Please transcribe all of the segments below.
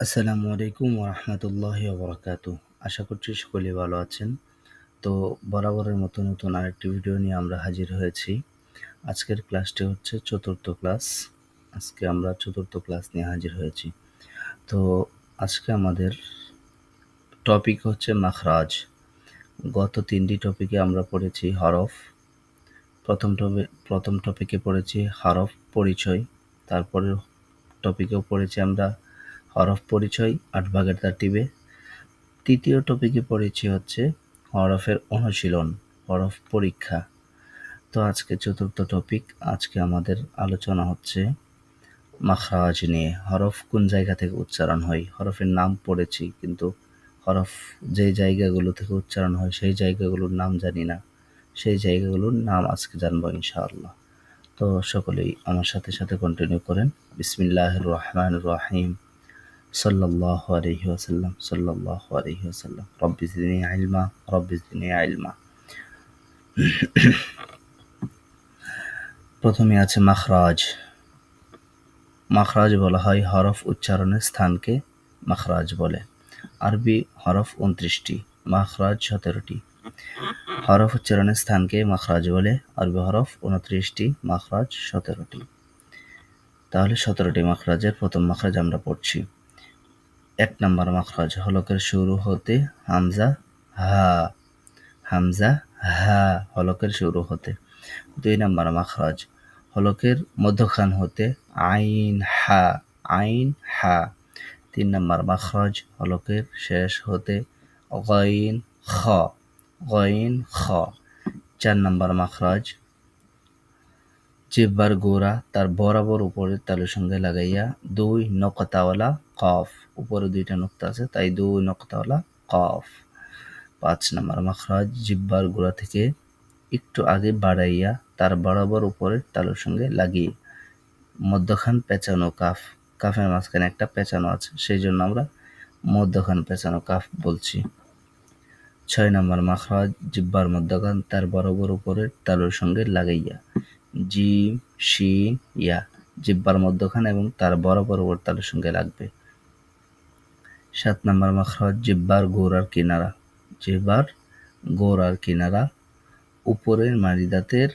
আসসালামু আলাইকুম ওরহমতুল্লাহি ওবরাকাতুহ। আশা করছি সকলেই ভালো আছেন। তো বরাবরের মতো নতুন আরেকটি ভিডিও নিয়ে আমরা হাজির হয়েছি। আজকের ক্লাসটি হচ্ছে চতুর্থ ক্লাস। আজকে আমরা চতুর্থ ক্লাস নিয়ে হাজির হয়েছি। তো আজকে আমাদের টপিক হচ্ছে মাখরাজ। গত 3টি টপিকে আমরা পড়েছি হরফ। প্রথম টপিকে পড়েছি হরফ পরিচয়, তারপরের টপিকেও পড়েছি আমরা হরফ পরিচয় 8 ভাগের তারটিবে। তৃতীয় টপিকে পড়েছি হচ্ছে হরফের অনুশীলন, হরফ পরীক্ষা। তো আজকে চতুর্থ টপিক, আজকে আমাদের আলোচনা হচ্ছে মাখরাজ নিয়ে। হরফ কোন জায়গা থেকে উচ্চারণ হয়, হরফের নাম পড়েছি কিন্তু হরফ যে জায়গাগুলো থেকে উচ্চারণ হয় সেই জায়গাগুলোর নাম জানি না। সেই জায়গাগুলোর নাম আজকে জানবো ইনশাআল্লাহ। তো সকলেই আমার সাথে সাথে কন্টিনিউ করেন। বিসমিল্লাহির রহমানির রহিম। সাল্লাল্লাহু আলাইহি ওয়াসাল্লাম, সাল্লাল্লাহু আলাইহি ওয়াসাল্লাম। রব্বি জিদনি ইলমা, রব্বি জিদনি ইলমা। প্রথমে আছে মাখরাজ। মাখরাজ বলা হয় হরফ উচ্চারণের স্থানকে মাখরাজ বলে। আরবি হরফ 29টি, মাখরাজ 17টি। হরফ উচ্চারণের স্থানকে মাখরাজ বলে, আরবি হরফ 29টি, মাখরাজ 17টি। তাহলে 17টি মাখরাজের প্রথম মাখরাজ আমরা পড়ছি। 1 নম্বর মাখরাজ, হলকের শুরু হতে হামজা হা, হামজা হা হলকের শুরু হতে। 2 নম্বর মাখরাজ, হলকের মধ্যখান হতে আইন হা, আইন হা। 3 নম্বর মাখরাজ, হলকের শেষ হতে গাইন খ, গাইন খ। 4 নম্বর মাখরাজ, জিহ্বার গোড়া তার বরাবর উপরের তালুর সঙ্গে লাগাইয়া 2 নকতাওয়ালা কফ, উপরে 2টা নকতা আছে তাই 2 নকতাওয়ালা কফ। 5 নম্বর মাখরাজ, জিহ্বার গোড়া থেকে একটু আগে বাড়াইয়া তার বরাবর উপরের তালুর সঙ্গে লাগিয়ে মধ্যখান পেঁচানো কাফ, কাফের মাঝখানে একটা পেঁচানো আছে সেই জন্য আমরা মধ্যখান পেঁচানো কাফ বলছি। 6 নম্বর মাখরাজ, জিহ্বার মধ্যখান তার বরাবর উপরের তালুর সঙ্গে লাগাইয়া জিম শিন ইয়া, জিহ্বার মধ্যখান এবং তার বরাবর তালুর সঙ্গে লাগবে। 7 নম্বর মাখরাজ, জিহ্বার গোড়ার কিনারা, জিহ্বার গোড়ার কিনারা উপরের মাড়ি দাঁতের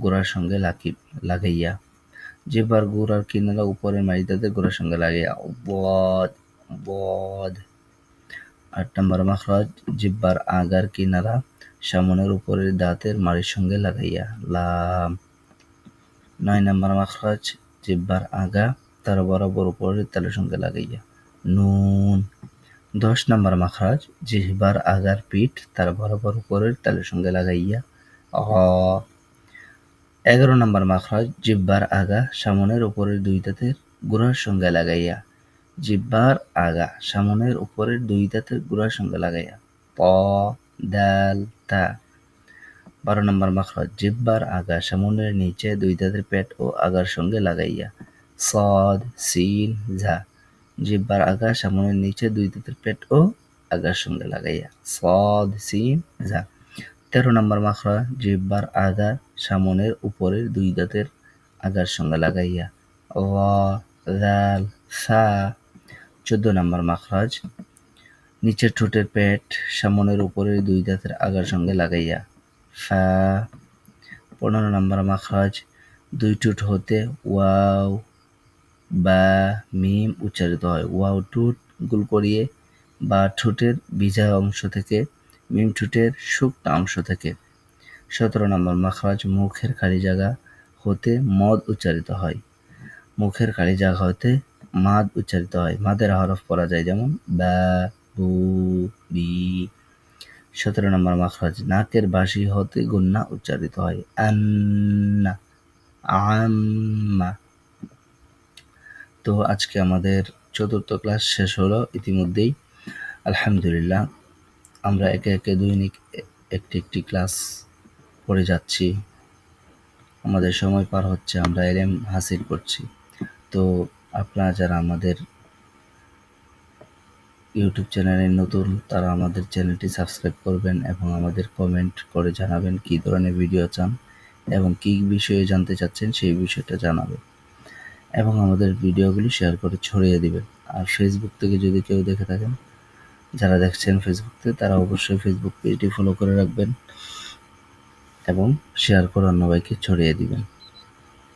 গোড়ার সঙ্গে লাগাইয়া, জিহ্বার গোড়ার কিনারা উপরের মাড়ি দাঁতের গোড়ার সঙ্গে লাগাইয়া বদ, বদ। 8 নম্বর মাখরাজ, জিহ্বার আগার কিনারা সামনের উপরের দাঁতের মাড়ির সঙ্গে লাগাইয়া লাম। 9 নম্বর মাখরাজ, জিহ্বার আগা তার বরাবর উপরের তালুর সঙ্গে লাগাইয়া নুন। 10 নম্বর মাখরাজ, জিহ্বার আগার পিঠ তার বরাবর উপরের তালুর সঙ্গে লাগাইয়া গ। 11 নম্বর মাখরাজ, জিহ্বার আগা সামনের উপরের 2 দাঁতের গোড়ার সঙ্গে লাগাইয়া, জিহ্বার আগা সামনের উপরের 2 দাঁতের গোড়ার সঙ্গে লাগাইয়া প দাল তা। 12 নম্বর মাখরাজ, জিহ্বার আগা সামনের নিচে 2 দাঁতের পেট ও আগার সঙ্গে লাগাইয়া সদ সিন ঝা, জিহ্বার আগা সামনের নিচে 2 দাঁতের পেট ও আগার সঙ্গে লাগাইয়া সদ সিন ঝা। 13 নম্বর মাখরাজ, জিহ্বার আগা সামনের উপরের 2 দাঁতের আগার সঙ্গে লাগাইয়া গ দাল সা। 14 নম্বর মাখরাজ, নিচের ঠোঁটের পেট সামনের উপরের 2 দাঁতের আগার সঙ্গে লাগাইয়া ফা। 15 নম্বর মাখরাজ, 2 ঠোঁট হতে ওয়াও বা মিম উচ্চারিত হয়। ওয়াও ঠোঁট গোল করিয়ে বা ঠোঁটের ভিজা অংশ থেকে, মিম ঠোঁটের শুকনো অংশ থেকে। 17 নম্বর মাখরাজ, মুখের খালি জায়গা হতে মদ উচ্চারিত হয়, মুখের খালি জায়গা হতে মাদ উচ্চারিত হয়। মাদের হরফ পড়া যায় যেমন বা বু বি। 17 নম্বর মাখরাজ, নাকের বাঁশি হতে গুন্না উচ্চারিত হয় আন্না আম্মা। তো আজকে আমাদের চতুর্থ ক্লাস শেষ হলো ইতিমধ্যেই আলহামদুলিল্লাহ। আমরা একে একে দৈনিক একটি ক্লাস পড়ে যাচ্ছি, আমাদের সময় পার হচ্ছে, আমরা ইলম হাসিল করছি। তো আপনারা যারা আমাদের ইউটিউব চ্যানেলে নতুন তারা আমাদের চ্যানেলটি সাবস্ক্রাইব করবেন এবং আমাদের কমেন্ট করে জানাবেন কী ধরনের ভিডিও চান এবং কী বিষয়ে জানতে চাচ্ছেন সেই বিষয়টা জানাবেন এবং আমাদের ভিডিওগুলি শেয়ার করে ছড়িয়ে দিবেন। আর ফেসবুক থেকে যদি কেউ দেখে থাকেন, যারা দেখছেন ফেসবুক থেকে, তারা অবশ্যই ফেসবুক পেজটি ফলো করে রাখবেন এবং শেয়ার করে অন্য ভাইকে ছড়িয়ে দিবেন।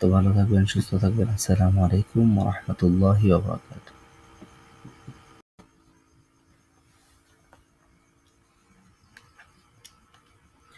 তো ভালো থাকবেন, সুস্থ থাকবেন। আসসালামু আলাইকুম ওয়া রাহমাতুল্লাহি ওয়া বারাকাতুহু।